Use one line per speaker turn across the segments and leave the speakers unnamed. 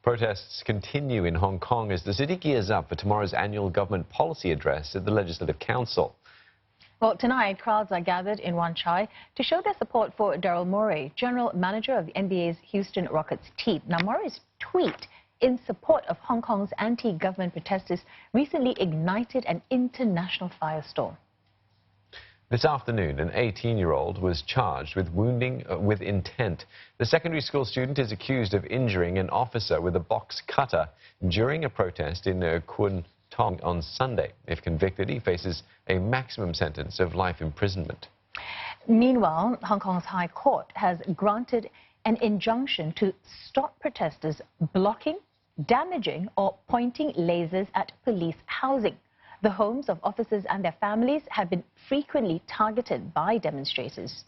Protests continue in Hong Kong as the city gears up for tomorrow's annual government policy address at the Legislative Council.
Well, tonight, crowds are gathered in Wan Chai to show their support for Daryl Morey, general manager of the NBA's Houston Rockets team. Now, Morey's tweet in support of Hong Kong's anti-government protesters recently ignited an international firestorm.
This afternoon, an 18-year-old was charged with wounding with intent. The secondary school student is accused of injuring an officer with a box cutter during a protest in Kwun Tong on Sunday. If convicted, he faces a maximum sentence of life imprisonment.
Meanwhile, Hong Kong's High Court has granted an injunction to stop protesters blocking, damaging or pointing lasers at police housing. The homes of officers and their families have been frequently targeted by demonstrators.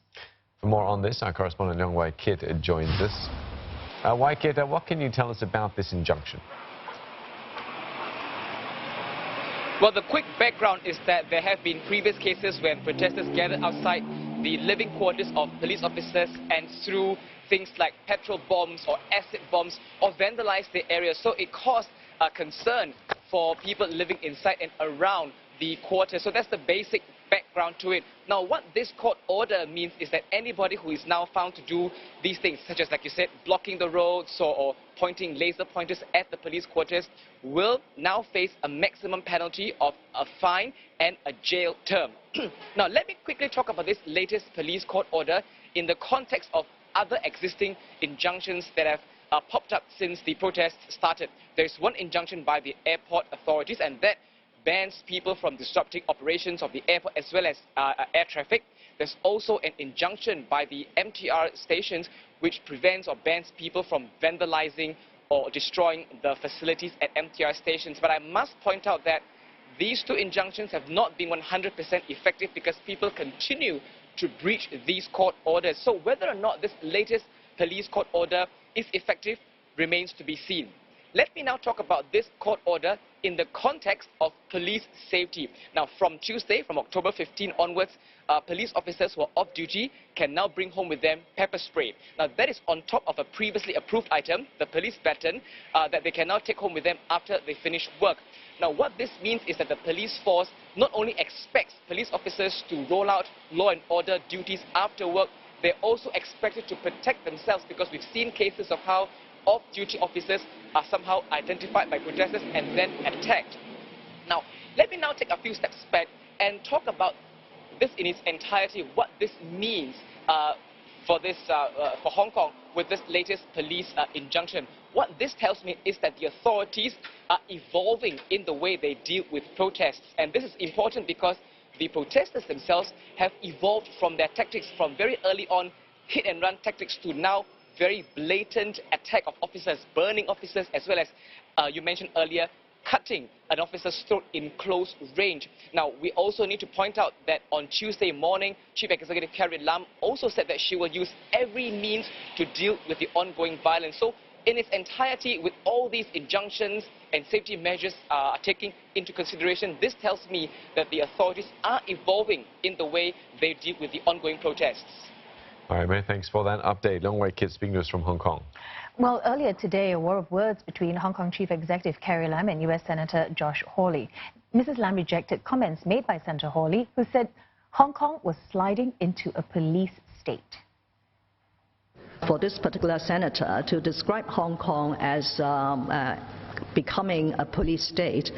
For more on this, our correspondent Wai Kit joins us. Wai Kit, what can you tell us about this injunction?
Well, the quick background is that there have been previous cases when protesters gathered outside the living quarters of police officers and threw things like petrol bombs or acid bombs or vandalized the area. So it caused a concern for people living inside and around the quarter. So that's the basic background to it. Now, what this court order means is that anybody who is now found to do these things, such as, like you said, blocking the roads or pointing laser pointers at the police quarters, will now face a maximum penalty of a fine and a jail term. Now, let me quickly talk about this latest police court order in the context of other existing injunctions that have popped up since the protests started. There's one injunction by the airport authorities, and that bans people from disrupting operations of the airport as well as air traffic. There's also an injunction by the MTR stations which prevents or bans people from vandalizing or destroying the facilities at MTR stations. But I must point out that these two injunctions have not been 100% effective because people continue to breach these court orders. So whether or not this latest police court order is effective remains to be seen. Let me now talk about this court order in the context of police safety. Now, from Tuesday, from October 15 onwards, police officers who are off duty can now bring home with them pepper spray. Now, that is on top of a previously approved item, the police baton, that they can now take home with them after they finish work. Now, what this means is that the police force not only expects police officers to roll out law and order duties after work, they're also expected to protect themselves, because we've seen cases of how off-duty officers are somehow identified by protesters and then attacked. Now, let me now take a few steps back and talk about this in its entirety, what this means for Hong Kong with this latest police injunction. What this tells me is that the authorities are evolving in the way they deal with protests. And this is important because the protesters themselves have evolved from their tactics from very early on, hit-and-run tactics, to now very blatant attack of officers, burning officers, as well as, you mentioned earlier, cutting an officer's throat in close range. Now, we also need to point out that on Tuesday morning, Chief Executive Carrie Lam also said that she will use every means to deal with the ongoing violence. So, in its entirety, with all these injunctions and safety measures are taken into consideration, this tells me that the authorities are evolving in the way they deal with the ongoing protests.
All right, many thanks for that update. Wai Kit speaking to us from Hong Kong.
Well, earlier today, a war of words between Hong Kong Chief Executive Carrie Lam and US Senator Josh Hawley. Mrs. Lam rejected comments made by Senator Hawley, who said Hong Kong was sliding into a police state.
For this particular senator to describe Hong Kong as becoming a police state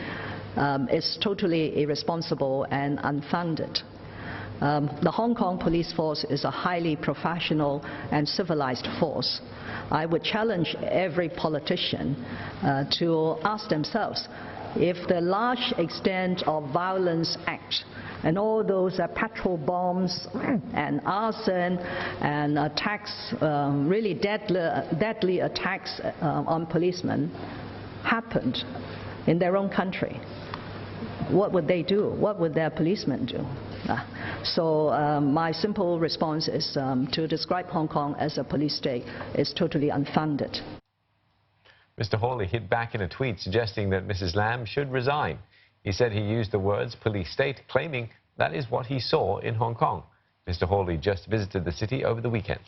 is totally irresponsible and unfounded. The Hong Kong police force is a highly professional and civilized force. I would challenge every politician to ask themselves if the large extent of violence act and all those petrol bombs and arson and attacks, really deadly attacks on policemen happened in their own country, what would they do? What would their policemen do? So my simple response is to describe Hong Kong as a police state is totally unfounded.
Mr. Hawley hit back in a tweet suggesting that Mrs. Lam should resign. He said he used the words police state, claiming that is what he saw in Hong Kong. Mr. Hawley just visited the city over the weekend.